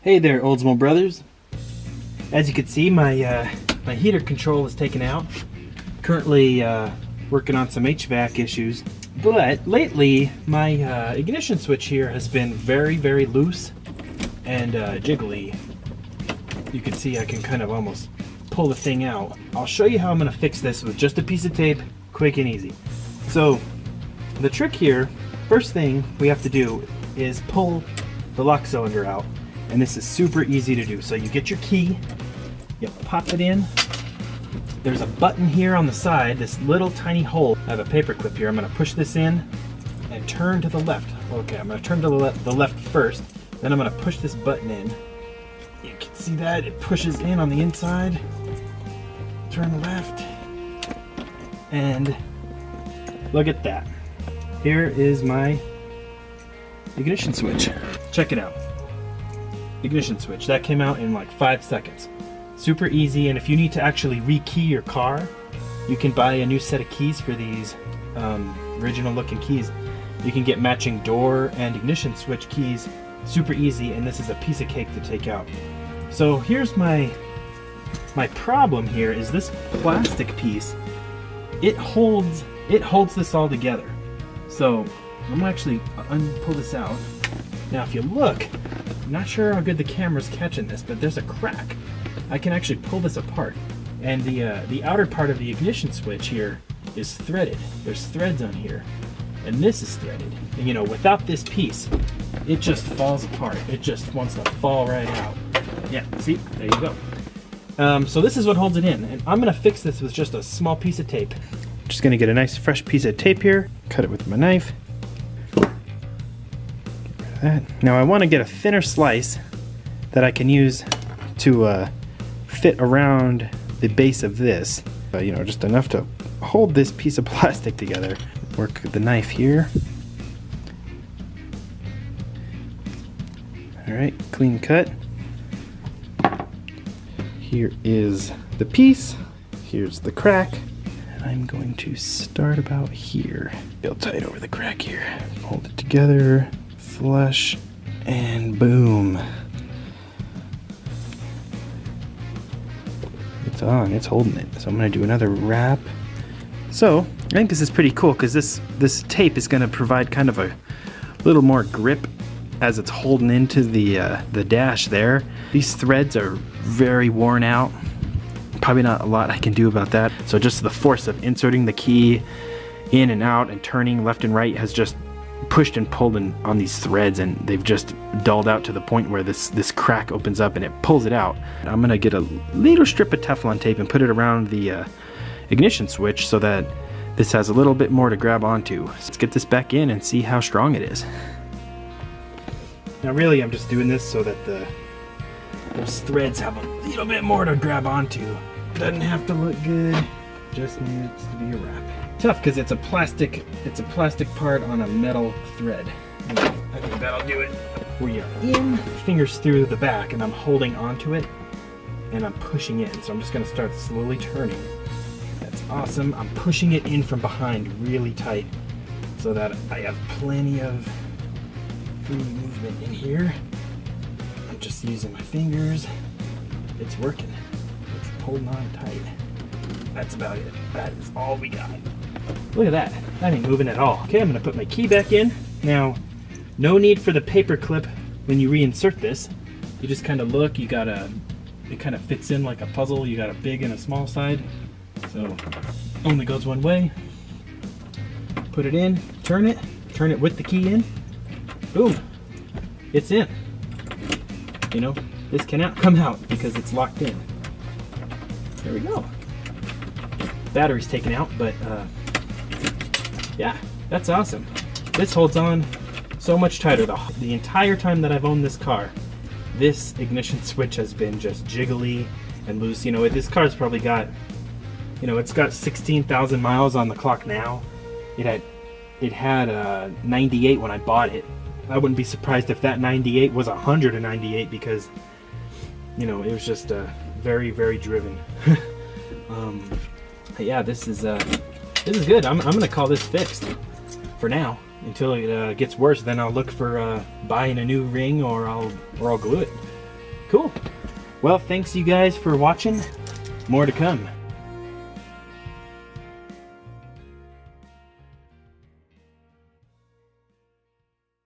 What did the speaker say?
Hey there, Oldsmobile brothers. As you can see, my heater control is taken out. Currently working on some HVAC issues, but lately my ignition switch here has been very loose and jiggly. You can see I can kind of almost pull the thing out. I'll show you how I'm going to fix this with just a piece of tape, quick and easy. So the trick here, first thing we have to do is pull the lock cylinder out. And this is super easy to do. So you get your key, you pop it in. There's a button here on the side, this little tiny hole. I have a paper clip here. I'm gonna push this in and turn to the left. Okay, I'm gonna turn to the left first. Then I'm gonna push this button in. You can see that, it pushes in on the inside. Turn left. And look at that. Here is my ignition switch. Check it out. Ignition switch. That came out in like 5 seconds. Super easy, and if you need to actually rekey your car, you can buy a new set of keys for these original looking keys. You can get matching door and ignition switch keys. Super easy, and this is a piece of cake to take out. So here's my problem here is this plastic piece. It holds this all together. So I'm gonna actually pull this out. Now if you look, I'm not sure how good the camera's catching this, but there's a crack. I can actually pull this apart. And the outer part of the ignition switch here is threaded. There's threads on here. And this is threaded. And you know, without this piece, it just falls apart. It just wants to fall right out. Yeah, see? There you go. So this is what holds it in. And I'm gonna fix this with just a small piece of tape. Just gonna get a nice fresh piece of tape here, cut it with my knife. That. Now I want to get a thinner slice that I can use to fit around the base of this. You know, just enough to hold this piece of plastic together. Work the knife here. Alright, clean cut. Here is the piece. Here's the crack. And I'm going to start about here. Feel tight over the crack here. Hold it together. Flush, and boom. It's on, it's holding it. So I'm gonna do another wrap. So I think this is pretty cool because this tape is gonna provide kind of a little more grip as it's holding into the dash there. These threads are very worn out. Probably not a lot I can do about that. So just the force of inserting the key in and out and turning left and right has just pushed and pulled on these threads, and they've just dulled out to the point where this crack opens up and it pulls it out. I'm gonna get a little strip of Teflon tape and put it around the ignition switch so that this has a little bit more to grab onto. So let's get this back in and see how strong it is. Now really I'm just doing this so that those threads have a little bit more to grab onto. Doesn't have to look good, just needs to be a wrap. Tough because it's a plastic part on a metal thread. I think that'll do it. Where you're in, fingers through the back, and I'm holding onto it and I'm pushing in. So I'm just gonna start slowly turning. That's awesome. I'm pushing it in from behind really tight so that I have plenty of free movement in here. I'm just using my fingers. It's working. It's holding on tight. That's about it. That is all we got. Look at that. That ain't moving at all. Okay, I'm gonna put my key back in. Now, no need for the paper clip when you reinsert this. You just kind of look, it kind of fits in like a puzzle. You got a big and a small side. So, only goes one way. Put it in, turn it with the key in. Boom, it's in. You know, this cannot come out because it's locked in. There we go. Battery's taken out, but yeah, that's awesome. This holds on so much tighter. The entire time that I've owned this car, this ignition switch has been just jiggly and loose. You know, this car's probably got, you know, it's got 16,000 miles on the clock now. It had 98 when I bought it. I wouldn't be surprised if that 98 was 198 because, you know, it was just very driven. Yeah, this is good. I'm gonna call this fixed for now until it gets worse. Then I'll look for buying a new ring, or I'll glue it. Cool. Well, thanks you guys for watching. More to come.